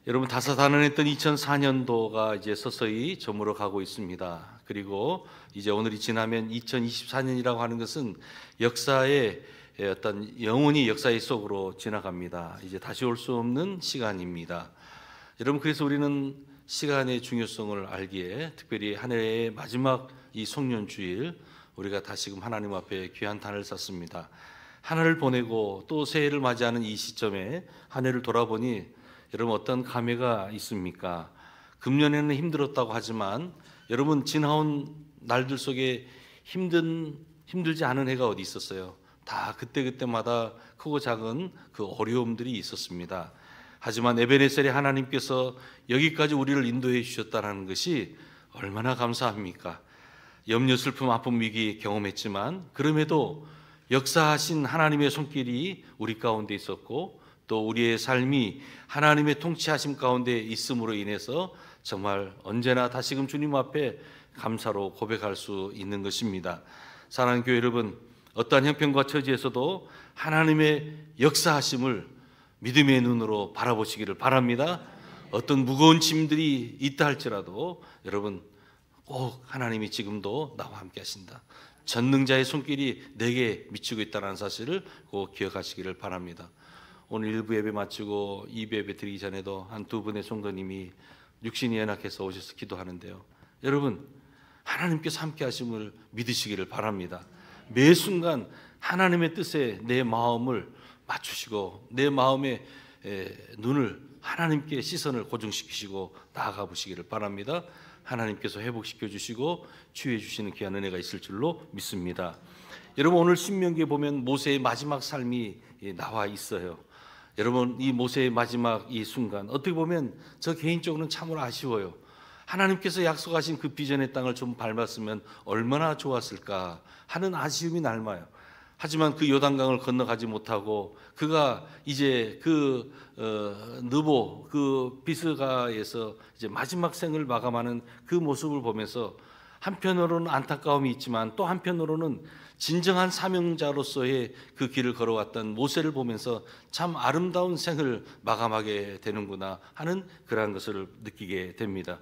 여러분, 다사다난했던 2004년도가 이제 서서히 저물어 가고 있습니다. 그리고 이제 오늘이 지나면 2024년이라고 하는 것은 역사의 어떤 영원히 역사의 속으로 지나갑니다. 이제 다시 올 수 없는 시간입니다. 여러분, 그래서 우리는 시간의 중요성을 알기에 특별히 한 해의 마지막 이 송년주일 우리가 다시금 하나님 앞에 귀한 단을 쌌습니다. 한 해를 보내고 또 새해를 맞이하는 이 시점에 한 해를 돌아보니 여러분, 어떤 감회가 있습니까? 금년에는 힘들었다고 하지만 여러분, 지나온 날들 속에 힘들지 않은 해가 어디 있었어요? 다 그때그때마다 크고 작은 그 어려움들이 있었습니다. 하지만 에베네셀의 하나님께서 여기까지 우리를 인도해 주셨다는 것이 얼마나 감사합니까? 염려, 슬픔, 아픔, 위기 경험했지만 그럼에도 역사하신 하나님의 손길이 우리 가운데 있었고 또 우리의 삶이 하나님의 통치하심 가운데 있음으로 인해서 정말 언제나 다시금 주님 앞에 감사로 고백할 수 있는 것입니다. 사랑하는 교회 여러분, 어떠한 형편과 처지에서도 하나님의 역사하심을 믿음의 눈으로 바라보시기를 바랍니다. 어떤 무거운 짐들이 있다 할지라도 여러분, 꼭 하나님이 지금도 나와 함께 하신다. 전능자의 손길이 내게 미치고 있다는 사실을 꼭 기억하시기를 바랍니다. 오늘 1부 예배 마치고 2부 예배 드리기 전에도 한 두 분의 성도님이 육신이 연약해서 오셔서 기도하는데요. 여러분, 하나님께서 함께 하심을 믿으시기를 바랍니다. 매 순간 하나님의 뜻에 내 마음을 맞추시고 내 마음의 눈을 하나님께 시선을 고정시키시고 나아가 보시기를 바랍니다. 하나님께서 회복시켜 주시고 치유해 주시는 귀한 은혜가 있을 줄로 믿습니다. 여러분, 오늘 신명기에 보면 모세의 마지막 삶이 나와 있어요. 여러분, 이 모세의 마지막 이 순간 어떻게 보면 저 개인적으로는 참으로 아쉬워요. 하나님께서 약속하신 그 비전의 땅을 좀 밟았으면 얼마나 좋았을까 하는 아쉬움이 날마요. 하지만 그 요단강을 건너가지 못하고 그가 이제 그 느보 그 비스가에서 이제 마지막 생을 마감하는 그 모습을 보면서 한편으로는 안타까움이 있지만 또 한편으로는 진정한 사명자로서의 그 길을 걸어왔던 모세를 보면서 참 아름다운 생을 마감하게 되는구나 하는 그러한 것을 느끼게 됩니다.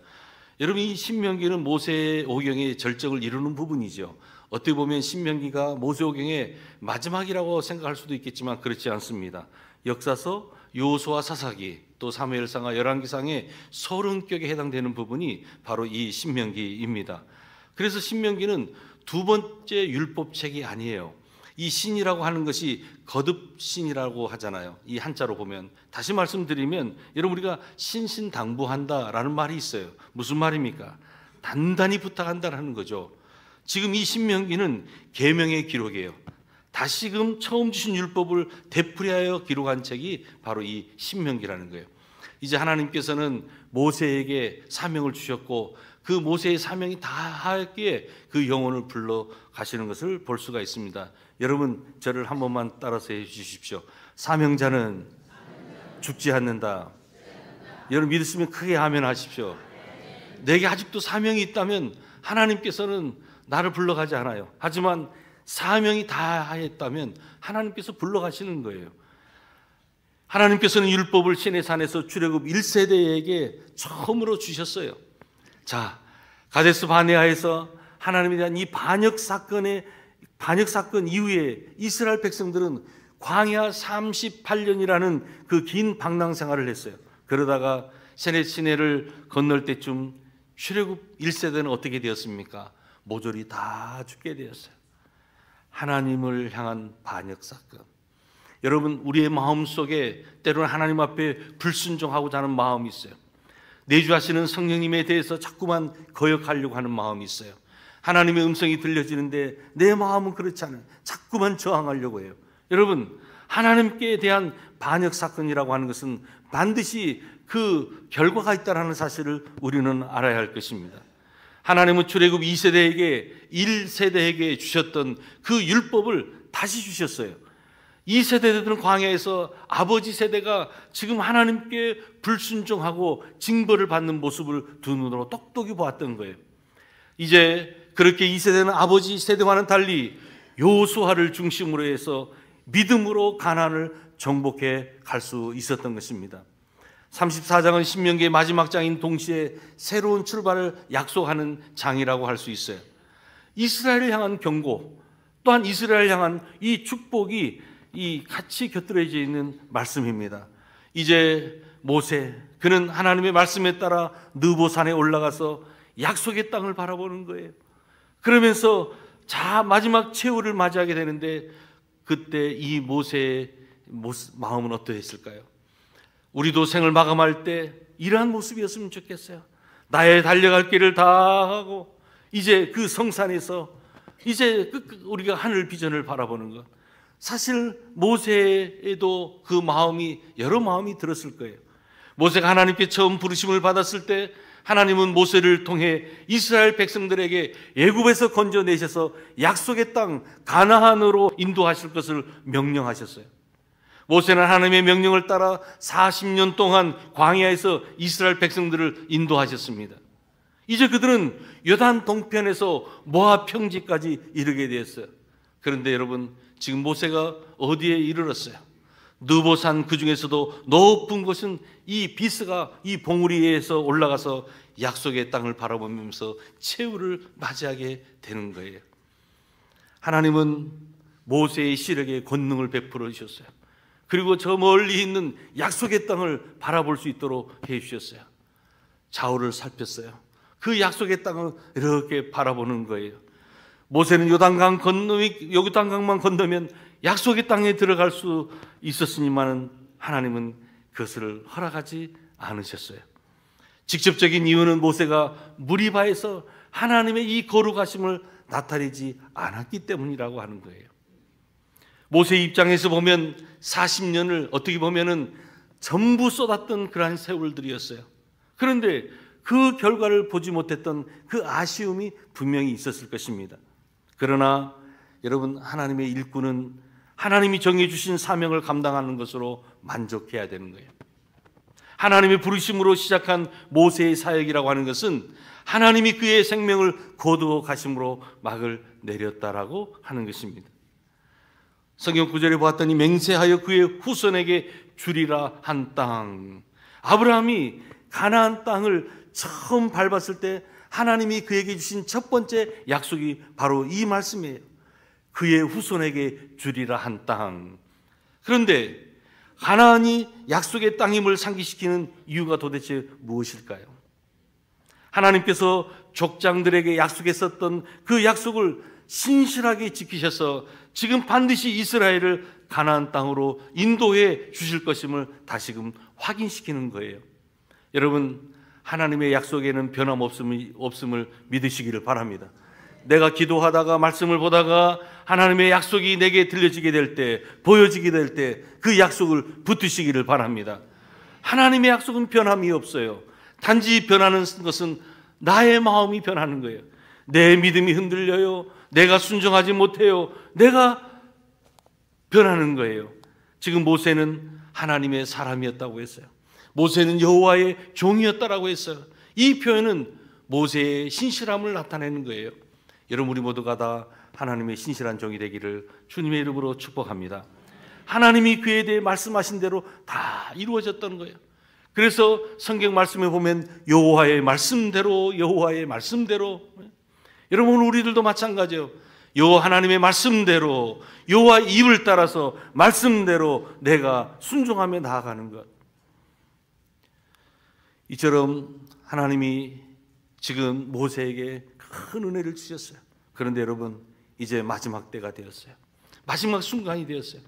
여러분, 이 신명기는 모세오경의 절정을 이루는 부분이죠. 어떻게 보면 신명기가 모세오경의 마지막이라고 생각할 수도 있겠지만 그렇지 않습니다. 역사서, 여호수아, 사사기, 또 사무엘상과 열왕기상의 서론격에 해당되는 부분이 바로 이 신명기입니다. 그래서 신명기는 두 번째 율법책이 아니에요. 이 신이라고 하는 것이 거듭신이라고 하잖아요. 이 한자로 보면. 다시 말씀드리면 여러분, 우리가 신신당부한다라는 말이 있어요. 무슨 말입니까? 단단히 부탁한다는 거죠. 지금 이 신명기는 계명의 기록이에요. 다시금 처음 주신 율법을 되풀이하여 기록한 책이 바로 이 신명기라는 거예요. 이제 하나님께서는 모세에게 사명을 주셨고 그 모세의 사명이 다 하였기에 그 영혼을 불러 가시는 것을 볼 수가 있습니다. 여러분, 저를 한 번만 따라서 해 주십시오. 사명자는 죽지 않는다. 여러분, 믿으시면 크게 아멘 하십시오. 내게 아직도 사명이 있다면 하나님께서는 나를 불러가지 않아요. 하지만 사명이 다 하였다면 하나님께서 불러가시는 거예요. 하나님께서는 율법을 시내산에서 출애굽 1세대에게 처음으로 주셨어요. 자, 가데스 바네아에서 하나님에 대한 이 반역 사건 이후에 이스라엘 백성들은 광야 38년이라는 그 긴 방랑 생활을 했어요. 그러다가 시내를 건널 때쯤 출애굽 1세대는 어떻게 되었습니까? 모조리 다 죽게 되었어요. 하나님을 향한 반역 사건. 여러분, 우리의 마음속에 때로는 하나님 앞에 불순종하고자 하는 마음이 있어요. 내주하시는 성령님에 대해서 자꾸만 거역하려고 하는 마음이 있어요. 하나님의 음성이 들려지는데 내 마음은 그렇지 않아요. 자꾸만 저항하려고 해요. 여러분, 하나님께 대한 반역 사건이라고 하는 것은 반드시 그 결과가 있다는 사실을 우리는 알아야 할 것입니다. 하나님은 출애굽 2세대에게 1세대에게 주셨던 그 율법을 다시 주셨어요. 이 세대들은 광야에서 아버지 세대가 지금 하나님께 불순종하고 징벌을 받는 모습을 두 눈으로 똑똑히 보았던 거예요. 이제 그렇게 이 세대는 아버지 세대와는 달리 여호수아를 중심으로 해서 믿음으로 가나안을 정복해 갈 수 있었던 것입니다. 34장은 신명기의 마지막 장인 동시에 새로운 출발을 약속하는 장이라고 할 수 있어요. 이스라엘을 향한 경고, 또한 이스라엘을 향한 이 축복이 같이 곁들여져 있는 말씀입니다. 이제 모세, 그는 하나님의 말씀에 따라 느보산에 올라가서 약속의 땅을 바라보는 거예요. 그러면서 마지막 최후를 맞이하게 되는데, 그때 이 모세의 마음은 어떠했을까요? 우리도 생을 마감할 때 이러한 모습이었으면 좋겠어요. 나의 달려갈 길을 다 하고 이제 그 성산에서 이제 우리가 하늘 비전을 바라보는 것. 사실 모세에도 그 마음이, 여러 마음이 들었을 거예요. 모세가 하나님께 처음 부르심을 받았을 때 하나님은 모세를 통해 이스라엘 백성들에게 애굽에서 건져내셔서 약속의 땅 가나안으로 인도하실 것을 명령하셨어요. 모세는 하나님의 명령을 따라 40년 동안 광야에서 이스라엘 백성들을 인도하셨습니다. 이제 그들은 요단 동편에서 모압 평지까지 이르게 되었어요. 그런데 여러분, 지금 모세가 어디에 이르렀어요? 느보산, 그 중에서도 높은 곳은 이 비스가 이 봉우리에서 올라가서 약속의 땅을 바라보면서 최후를 맞이하게 되는 거예요. 하나님은 모세의 시력에 권능을 베풀어 주셨어요. 그리고 저 멀리 있는 약속의 땅을 바라볼 수 있도록 해 주셨어요. 좌우를 살폈어요. 그 약속의 땅을 이렇게 바라보는 거예요. 모세는 요단강만 건너면 약속의 땅에 들어갈 수 있었으니만 하나님은 그것을 허락하지 않으셨어요. 직접적인 이유는 모세가 무리바에서 하나님의 이 거룩하심을 나타내지 않았기 때문이라고 하는 거예요. 모세의 입장에서 보면 40년을 어떻게 보면은 전부 쏟았던 그러한 세월들이었어요. 그런데 그 결과를 보지 못했던 그 아쉬움이 분명히 있었을 것입니다. 그러나 여러분, 하나님의 일꾼은 하나님이 정해주신 사명을 감당하는 것으로 만족해야 되는 거예요. 하나님의 부르심으로 시작한 모세의 사역이라고 하는 것은 하나님이 그의 생명을 거두어 가심으로 막을 내렸다라고 하는 것입니다. 성경 구절에 보았더니 맹세하여 그의 후손에게 주리라 한 땅. 아브라함이 가나안 땅을 처음 밟았을 때 하나님이 그에게 주신 첫 번째 약속이 바로 이 말씀이에요. 그의 후손에게 주리라 한 땅. 그런데 가나안이 약속의 땅임을 상기시키는 이유가 도대체 무엇일까요? 하나님께서 족장들에게 약속했었던 그 약속을 신실하게 지키셔서 지금 반드시 이스라엘을 가나안 땅으로 인도해 주실 것임을 다시금 확인시키는 거예요. 여러분, 하나님의 약속에는 변함없음을 믿으시기를 바랍니다. 내가 기도하다가 말씀을 보다가 하나님의 약속이 내게 들려지게 될 때, 보여지게 될 때 그 약속을 붙드시기를 바랍니다. 하나님의 약속은 변함이 없어요. 단지 변하는 것은 나의 마음이 변하는 거예요. 내 믿음이 흔들려요. 내가 순종하지 못해요. 내가 변하는 거예요. 지금 모세는 하나님의 사람이었다고 했어요. 모세는 여호와의 종이었다라고 했어요. 이 표현은 모세의 신실함을 나타내는 거예요. 여러분, 우리 모두가 다 하나님의 신실한 종이 되기를 주님의 이름으로 축복합니다. 하나님이 그에 대해 말씀하신 대로 다 이루어졌던 거예요. 그래서 성경 말씀에 보면 여호와의 말씀대로, 여호와의 말씀대로. 여러분, 우리들도 마찬가지예요. 여호와 하나님의 말씀대로, 여호와 입을 따라서 말씀대로 내가 순종하며 나아가는 것. 이처럼 하나님이 지금 모세에게 큰 은혜를 주셨어요. 그런데 여러분, 이제 마지막 때가 되었어요. 마지막 순간이 되었어요.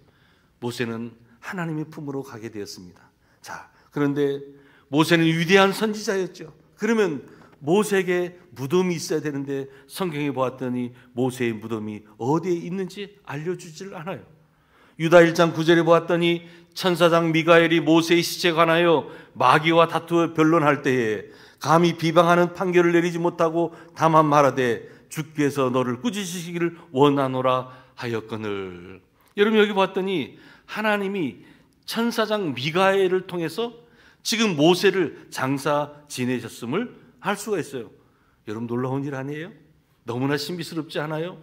모세는 하나님의 품으로 가게 되었습니다. 자, 그런데 모세는 위대한 선지자였죠. 그러면 모세에게 무덤이 있어야 되는데 성경에 보았더니 모세의 무덤이 어디에 있는지 알려주질 않아요. 유다 1장 9절에 보았더니 천사장 미가엘이 모세의 시체에 관하여 마귀와 다투어 변론할 때에 감히 비방하는 판결을 내리지 못하고 다만 말하되 주께서 너를 꾸짖으시기를 원하노라 하였거늘. 여러분, 여기 봤더니 하나님이 천사장 미가엘을 통해서 지금 모세를 장사 지내셨음을 알 수가 있어요. 여러분, 놀라운 일 아니에요? 너무나 신비스럽지 않아요?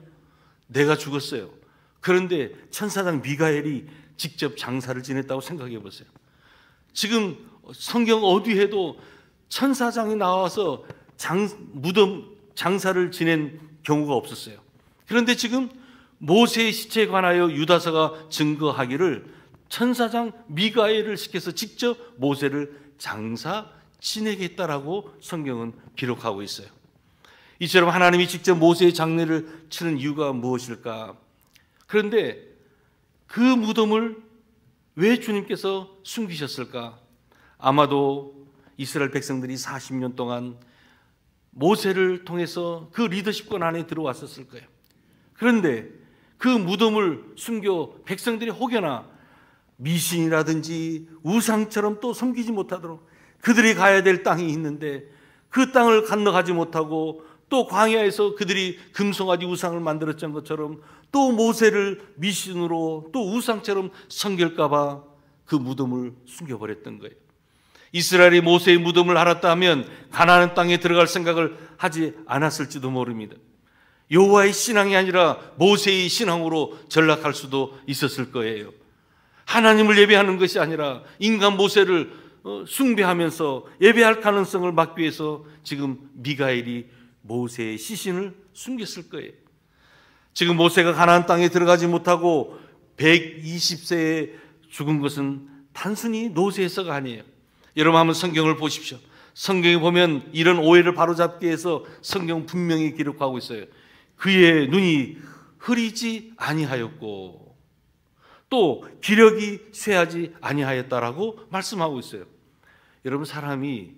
내가 죽었어요. 그런데 천사장 미가엘이 직접 장사를 지냈다고 생각해 보세요. 지금 성경 어디에도 천사장이 나와서 무덤 장사를 지낸 경우가 없었어요. 그런데 지금 모세의 시체에 관하여 유다서가 증거하기를 천사장 미가엘을 시켜서 직접 모세를 장사 지내게 했다라고 성경은 기록하고 있어요. 이처럼 하나님이 직접 모세의 장례를 치는 이유가 무엇일까? 그런데 그 무덤을 왜 주님께서 숨기셨을까? 아마도 이스라엘 백성들이 40년 동안 모세를 통해서 그 리더십권 안에 들어왔었을 거예요. 그런데 그 무덤을 숨겨 백성들이 혹여나 미신이라든지 우상처럼 또 섬기지 못하도록, 그들이 가야 될 땅이 있는데 그 땅을 건너가지 못하고 또 광야에서 그들이 금송아지 우상을 만들었던 것처럼 또 모세를 미신으로 또 우상처럼 섬길까 봐 그 무덤을 숨겨버렸던 거예요. 이스라엘이 모세의 무덤을 알았다 하면 가나안 땅에 들어갈 생각을 하지 않았을지도 모릅니다. 여호와의 신앙이 아니라 모세의 신앙으로 전락할 수도 있었을 거예요. 하나님을 예배하는 것이 아니라 인간 모세를 숭배하면서 예배할 가능성을 막기 위해서 지금 미가엘이 모세의 시신을 숨겼을 거예요. 지금 모세가 가나안 땅에 들어가지 못하고 120세에 죽은 것은 단순히 노쇠해서가 아니에요. 여러분 한번 성경을 보십시오. 성경에 보면 이런 오해를 바로잡기 위해서 성경 분명히 기록하고 있어요. 그의 눈이 흐리지 아니하였고 또 기력이 쇠하지 아니하였다라고 말씀하고 있어요. 여러분, 사람이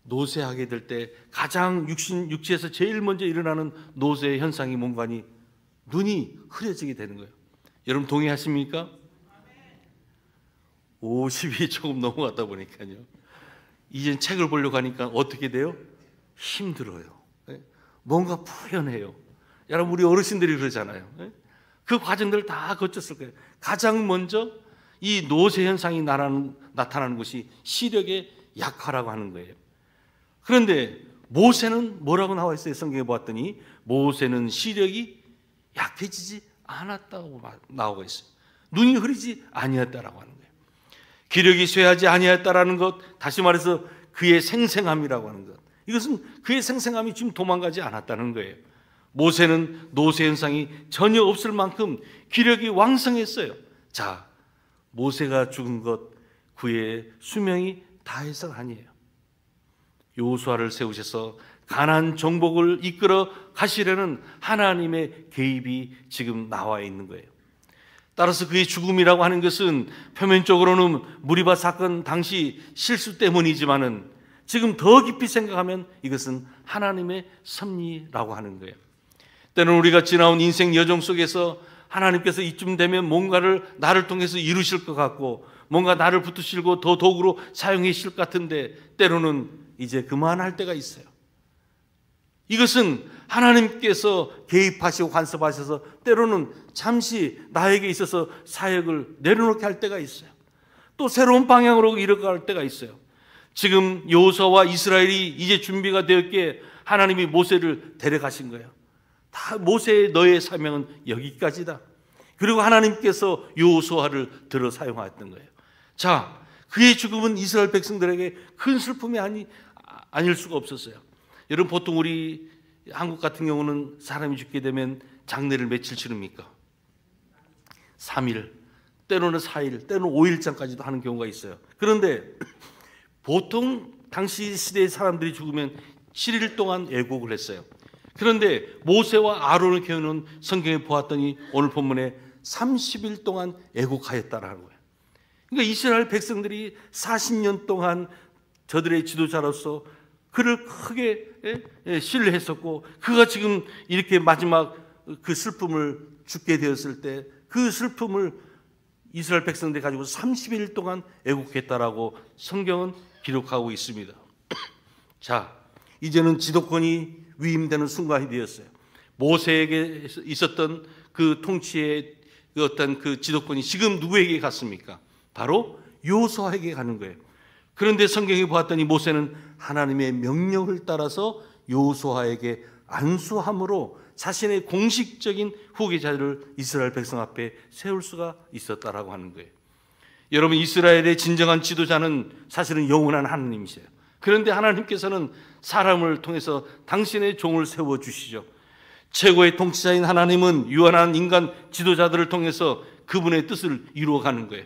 노쇠하게 될 때 가장 육체에서 제일 먼저 일어나는 노쇠의 현상이 뭔가니? 눈이 흐려지게 되는 거예요. 여러분 동의하십니까? 50이 조금 넘어갔다 보니까요, 이제 책을 보려고 하니까 어떻게 돼요? 힘들어요. 뭔가 푸현해요. 여러분, 우리 어르신들이 그러잖아요. 그 과정들을 다 거쳤을 거예요. 가장 먼저 이 노쇠 현상이 나타나는 것이 시력의 약화라고 하는 거예요. 그런데 모세는 뭐라고 나와 있어요? 성경에 보았더니 모세는 시력이 약해지지 않았다고 나오고 있어요. 눈이 흐리지 아니었다라고 하는 거예요. 기력이 쇠하지 아니었다라는 것, 다시 말해서 그의 생생함이라고 하는 것, 이것은 그의 생생함이 지금 도망가지 않았다는 거예요. 모세는 노쇠 현상이 전혀 없을 만큼 기력이 왕성했어요. 자, 모세가 죽은 것, 그의 수명이 다해서가 아니에요. 여호수아를 세우셔서 가나안 정복을 이끌어 가시려는 하나님의 개입이 지금 나와 있는 거예요. 따라서 그의 죽음이라고 하는 것은 표면적으로는 무리바 사건 당시 실수 때문이지만은 지금 더 깊이 생각하면 이것은 하나님의 섭리라고 하는 거예요. 때로는 우리가 지나온 인생 여정 속에서 하나님께서 이쯤 되면 뭔가를 나를 통해서 이루실 것 같고 뭔가 나를 붙드시고 더 도구로 사용하실 것 같은데 때로는 이제 그만할 때가 있어요. 이것은 하나님께서 개입하시고 간섭하셔서 때로는 잠시 나에게 있어서 사역을 내려놓게 할 때가 있어요. 또 새로운 방향으로 이뤄갈 때가 있어요. 지금 여호수아와 이스라엘이 이제 준비가 되었기에 하나님이 모세를 데려가신 거예요. 다 모세의 너의 사명은 여기까지다. 그리고 하나님께서 여호수아를 들어 사용하였던 거예요. 자, 그의 죽음은 이스라엘 백성들에게 큰 슬픔이 아닐 수가 없었어요. 여러분, 보통 우리 한국 같은 경우는 사람이 죽게 되면 장례를 며칠 치릅니까? 3일, 때로는 4일, 때로는 5일장까지도 하는 경우가 있어요. 그런데 보통 당시 시대의 사람들이 죽으면 7일 동안 애곡을 했어요. 그런데 모세와 아론을 키우는 성경에 보았더니 오늘 본문에 30일 동안 애곡하였다라는 거예요. 그러니까 이스라엘 백성들이 40년 동안 저들의 지도자로서 그를 크게 신뢰했었고, 그가 지금 이렇게 마지막 그 슬픔을 죽게 되었을 때 그 슬픔을 이스라엘 백성들이 가지고 30일 동안 애국했다라고 성경은 기록하고 있습니다. 자, 이제는 지도권이 위임되는 순간이 되었어요. 모세에게 있었던 그 통치의 어떤 그 지도권이 지금 누구에게 갔습니까? 바로 여호수아에게 가는 거예요. 그런데 성경에 보았더니 모세는 하나님의 명령을 따라서 여호수아에게 안수함으로 자신의 공식적인 후계자를 이스라엘 백성 앞에 세울 수가 있었다라고 하는 거예요. 여러분, 이스라엘의 진정한 지도자는 사실은 영원한 하나님이세요. 그런데 하나님께서는 사람을 통해서 당신의 종을 세워주시죠. 최고의 통치자인 하나님은 유한한 인간 지도자들을 통해서 그분의 뜻을 이루어가는 거예요.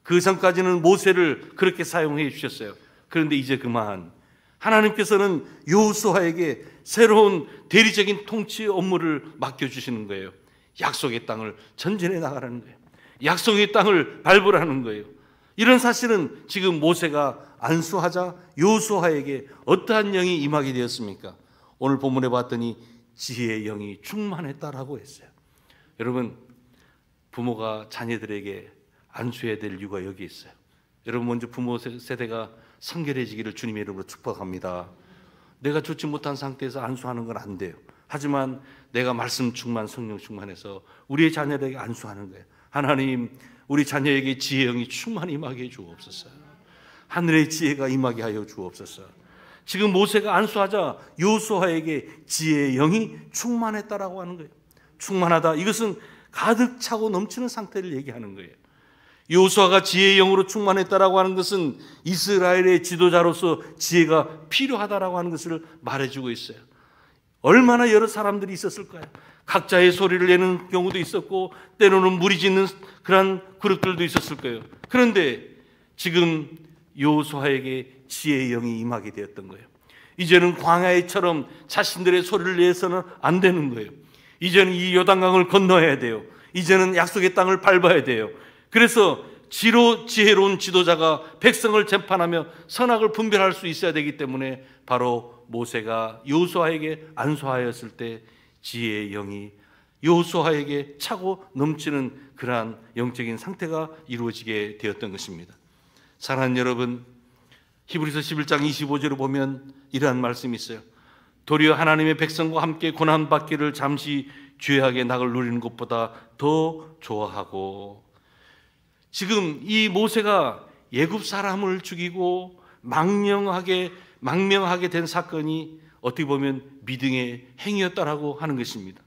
그 전까지는 모세를 그렇게 사용해 주셨어요. 그런데 이제 그만 하나님께서는 여호수아에게 새로운 대리적인 통치 업무를 맡겨주시는 거예요. 약속의 땅을 전진해 나가라는 거예요. 약속의 땅을 밟으라는 거예요. 이런 사실은 지금 모세가 안수하자 여호수아에게 어떠한 영이 임하게 되었습니까? 오늘 본문에 봤더니 지혜의 영이 충만했다라고 했어요. 여러분, 부모가 자녀들에게 안수해야 될 이유가 여기 있어요. 여러분, 먼저 부모 세대가 성결해지기를 주님의 이름으로 축복합니다. 내가 좋지 못한 상태에서 안수하는 건 안 돼요. 하지만 내가 말씀 충만, 성령 충만해서 우리의 자녀에게 안수하는 거예요. 하나님, 우리 자녀에게 지혜의 영이 충만히 임하게 해 주옵소서. 하늘의 지혜가 임하게 하여 주옵소서. 지금 모세가 안수하자 여호수아에게 지혜의 영이 충만했다라고 하는 거예요. 충만하다, 이것은 가득 차고 넘치는 상태를 얘기하는 거예요. 여호수아가 지혜의 영으로 충만했다라고 하는 것은 이스라엘의 지도자로서 지혜가 필요하다라고 하는 것을 말해주고 있어요. 얼마나 여러 사람들이 있었을까요? 각자의 소리를 내는 경우도 있었고 때로는 무리짓는 그런 그룹들도 있었을 거예요. 그런데 지금 여호수아에게 지혜의 영이 임하게 되었던 거예요. 이제는 광야에처럼 자신들의 소리를 내서는 안 되는 거예요. 이제는 이 요단강을 건너야 돼요. 이제는 약속의 땅을 밟아야 돼요. 그래서 지혜로운 지도자가 백성을 재판하며 선악을 분별할 수 있어야 되기 때문에 바로 모세가 여호수아에게 안수하였을 때 지혜의 영이 여호수아에게 차고 넘치는 그러한 영적인 상태가 이루어지게 되었던 것입니다. 사랑하는 여러분, 히브리서 11장 25절을 보면 이러한 말씀이 있어요. 도리어 하나님의 백성과 함께 고난받기를 잠시 죄악의 낙을 누리는 것보다 더 좋아하고, 지금 이 모세가 애굽 사람을 죽이고 망명하게 된 사건이 어떻게 보면 믿음의 행위였다라고 하는 것입니다.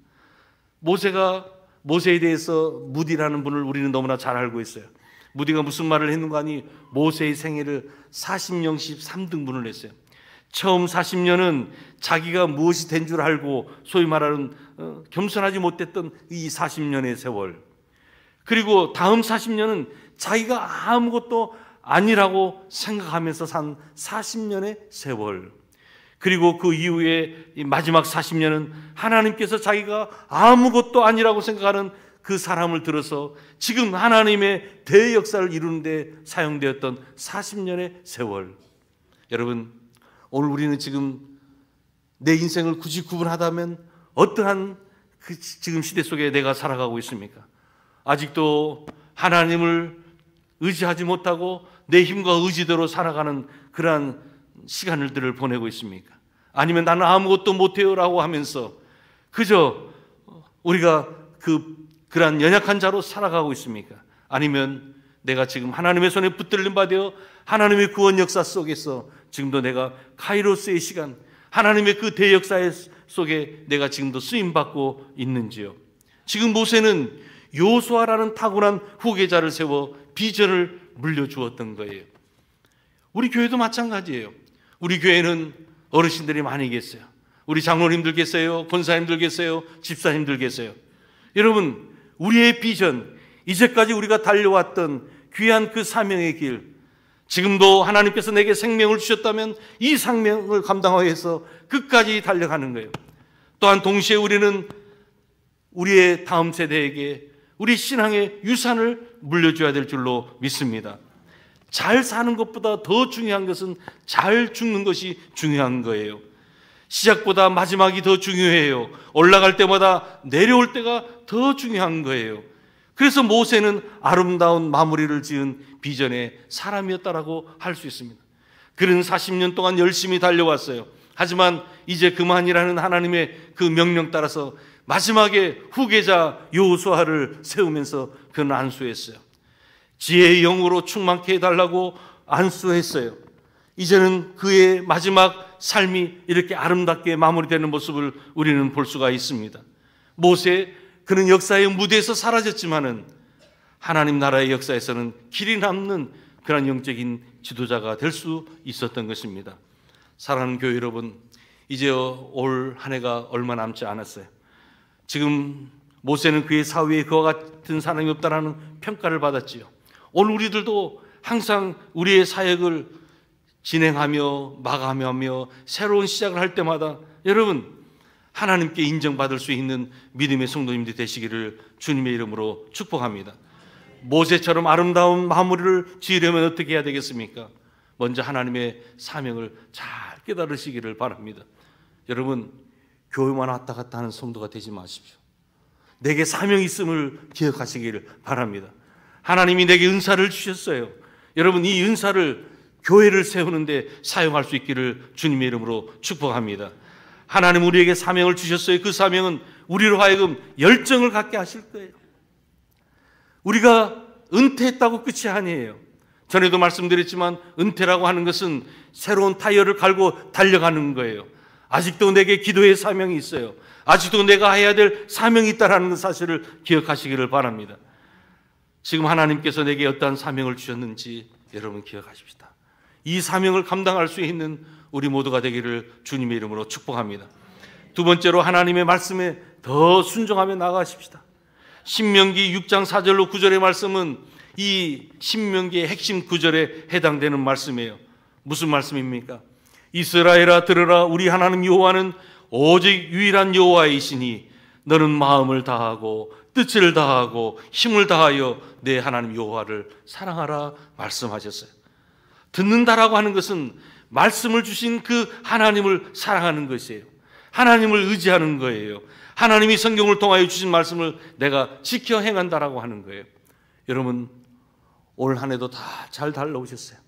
모세에 대해서 무디라는 분을 우리는 너무나 잘 알고 있어요. 무디가 무슨 말을 했는가 하니 모세의 생애를 40년씩 3등분을 했어요. 처음 40년은 자기가 무엇이 된 줄 알고 소위 말하는 겸손하지 못했던 이 40년의 세월, 그리고 다음 40년은 자기가 아무것도 아니라고 생각하면서 산 40년의 세월, 그리고 그 이후에 마지막 40년은 하나님께서 자기가 아무것도 아니라고 생각하는 그 사람을 들어서 지금 하나님의 대역사를 이루는 데 사용되었던 40년의 세월. 여러분, 오늘 우리는 지금 내 인생을 굳이 구분하다면 어떠한 그 지금 시대 속에 내가 살아가고 있습니까? 아직도 하나님을 의지하지 못하고 내 힘과 의지대로 살아가는 그러한 시간들을 보내고 있습니까? 아니면 나는 아무것도 못해요라고 하면서 그저 우리가 그러한 연약한 자로 살아가고 있습니까? 아니면 내가 지금 하나님의 손에 붙들림 받아 하나님의 구원 역사 속에서 지금도 내가 카이로스의 시간, 하나님의 그 대역사 속에 내가 지금도 쓰임받고 있는지요? 지금 모세는 여호수아라는 타고난 후계자를 세워 비전을 물려주었던 거예요. 우리 교회도 마찬가지예요. 우리 교회는 어르신들이 많이 계세요. 우리 장로님들 계세요. 권사님들 계세요. 집사님들 계세요. 여러분, 우리의 비전, 이제까지 우리가 달려왔던 귀한 그 사명의 길, 지금도 하나님께서 내게 생명을 주셨다면 이 생명을 감당하기 위해서 끝까지 달려가는 거예요. 또한 동시에 우리는 우리의 다음 세대에게 우리 신앙의 유산을 물려줘야 될 줄로 믿습니다. 잘 사는 것보다 더 중요한 것은 잘 죽는 것이 중요한 거예요. 시작보다 마지막이 더 중요해요. 올라갈 때마다 내려올 때가 더 중요한 거예요. 그래서 모세는 아름다운 마무리를 지은 비전의 사람이었다라고 할 수 있습니다. 그는 40년 동안 열심히 달려왔어요. 하지만 이제 그만이라는 하나님의 그 명령 따라서 마지막에 후계자 여호수아를 세우면서 그는 안수했어요. 지혜의 영으로 충만케 해달라고 안수했어요. 이제는 그의 마지막 삶이 이렇게 아름답게 마무리되는 모습을 우리는 볼 수가 있습니다. 모세, 그는 역사의 무대에서 사라졌지만은 하나님 나라의 역사에서는 길이 남는 그런 영적인 지도자가 될 수 있었던 것입니다. 사랑하는 교회 여러분, 이제 올 한 해가 얼마 남지 않았어요. 지금 모세는 그의 사위에 그와 같은 사람이 없다라는 평가를 받았지요. 오늘 우리들도 항상 우리의 사역을 진행하며 마감하며 새로운 시작을 할 때마다 여러분 하나님께 인정받을 수 있는 믿음의 성도님들이 되시기를 주님의 이름으로 축복합니다. 모세처럼 아름다운 마무리를 지으려면 어떻게 해야 되겠습니까? 먼저 하나님의 사명을 잘 깨달으시기를 바랍니다. 여러분, 교회만 왔다 갔다 하는 성도가 되지 마십시오. 내게 사명이 있음을 기억하시기를 바랍니다. 하나님이 내게 은사를 주셨어요. 여러분, 이 은사를 교회를 세우는데 사용할 수 있기를 주님의 이름으로 축복합니다. 하나님 우리에게 사명을 주셨어요. 그 사명은 우리로 하여금 열정을 갖게 하실 거예요. 우리가 은퇴했다고 끝이 아니에요. 전에도 말씀드렸지만 은퇴라고 하는 것은 새로운 타이어를 갈고 달려가는 거예요. 아직도 내게 기도의 사명이 있어요. 아직도 내가 해야 될 사명이 있다는 사실을 기억하시기를 바랍니다. 지금 하나님께서 내게 어떠한 사명을 주셨는지 여러분 기억하십시다. 이 사명을 감당할 수 있는 우리 모두가 되기를 주님의 이름으로 축복합니다. 두 번째로 하나님의 말씀에 더 순종하며 나아가십시다. 신명기 6장 4절로 9절의 말씀은 이 신명기의 핵심 구절에 해당되는 말씀이에요. 무슨 말씀입니까? 이스라엘아 들으라, 우리 하나님 여호와는 오직 유일한 여호와이시니 너는 마음을 다하고 뜻을 다하고 힘을 다하여 내 하나님 여호와를 사랑하라 말씀하셨어요. 듣는다라고 하는 것은 말씀을 주신 그 하나님을 사랑하는 것이에요. 하나님을 의지하는 거예요. 하나님이 성경을 통하여 주신 말씀을 내가 지켜 행한다라고 하는 거예요. 여러분, 올 한 해도 다 잘 달려오셨어요.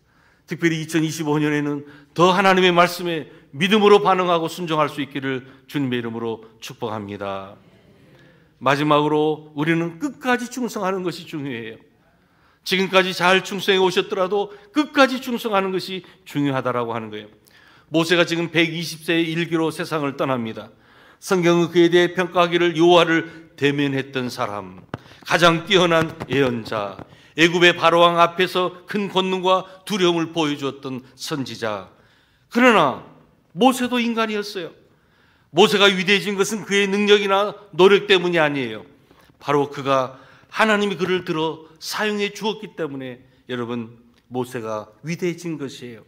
특별히 2025년에는 더 하나님의 말씀에 믿음으로 반응하고 순종할 수 있기를 주님의 이름으로 축복합니다. 마지막으로 우리는 끝까지 충성하는 것이 중요해요. 지금까지 잘 충성해 오셨더라도 끝까지 충성하는 것이 중요하다라고 하는 거예요. 모세가 지금 120세의 일기로 세상을 떠납니다. 성경은 그에 대해 평가하기를 여호와를 대면했던 사람, 가장 뛰어난 예언자, 애굽의 바로왕 앞에서 큰 권능과 두려움을 보여주었던 선지자. 그러나 모세도 인간이었어요. 모세가 위대해진 것은 그의 능력이나 노력 때문이 아니에요. 바로 그가 하나님이 그를 들어 사용해 주었기 때문에 여러분 모세가 위대해진 것이에요.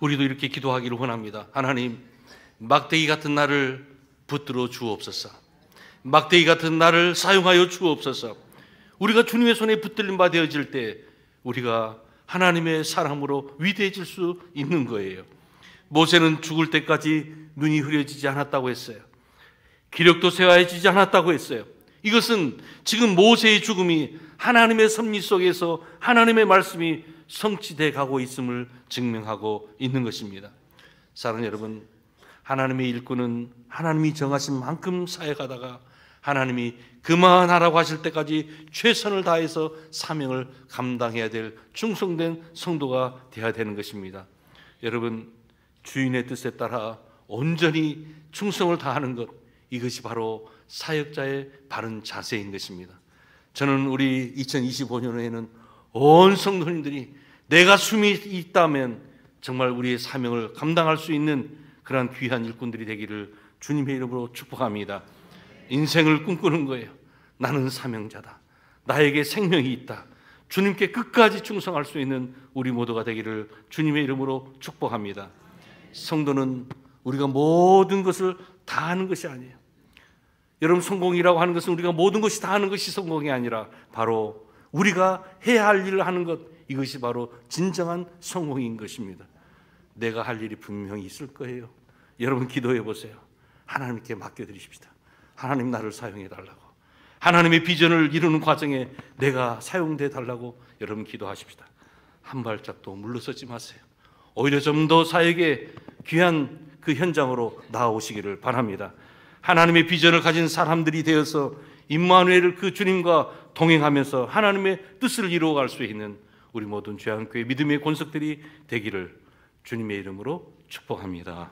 우리도 이렇게 기도하기를 원합니다. 하나님, 막대기 같은 나를 붙들어 주옵소서. 막대기 같은 나를 사용하여 주옵소서. 우리가 주님의 손에 붙들림 바 되어질 때 우리가 하나님의 사람으로 위대해질 수 있는 거예요. 모세는 죽을 때까지 눈이 흐려지지 않았다고 했어요. 기력도 쇠하여지지 않았다고 했어요. 이것은 지금 모세의 죽음이 하나님의 섭리 속에서 하나님의 말씀이 성취돼 가고 있음을 증명하고 있는 것입니다. 사랑하는 여러분, 하나님의 일꾼은 하나님이 정하신 만큼 사역하다가 하나님이 그만하라고 하실 때까지 최선을 다해서 사명을 감당해야 될 충성된 성도가 되어야 되는 것입니다. 여러분, 주인의 뜻에 따라 온전히 충성을 다하는 것, 이것이 바로 사역자의 바른 자세인 것입니다. 저는 우리 2025년에는 온 성도님들이 내가 숨이 있다면 정말 우리의 사명을 감당할 수 있는 그러한 귀한 일꾼들이 되기를 주님의 이름으로 축복합니다. 인생을 꿈꾸는 거예요. 나는 사명자다. 나에게 생명이 있다. 주님께 끝까지 충성할 수 있는 우리 모두가 되기를 주님의 이름으로 축복합니다. 성도는 우리가 모든 것을 다 하는 것이 아니에요. 여러분, 성공이라고 하는 것은 우리가 모든 것이 다 하는 것이 성공이 아니라 바로 우리가 해야 할 일을 하는 것, 이것이 바로 진정한 성공인 것입니다. 내가 할 일이 분명히 있을 거예요. 여러분 기도해 보세요. 하나님께 맡겨드리십시다. 하나님 나를 사용해 달라고, 하나님의 비전을 이루는 과정에 내가 사용돼 달라고 여러분 기도하십시다. 한 발짝도 물러서지 마세요. 오히려 좀 더 사역의 귀한 그 현장으로 나아오시기를 바랍니다. 하나님의 비전을 가진 사람들이 되어서 임마누엘 그 주님과 동행하면서 하나님의 뜻을 이루어갈 수 있는 우리 모든 죄악교회 믿음의 권속들이 되기를 주님의 이름으로 축복합니다.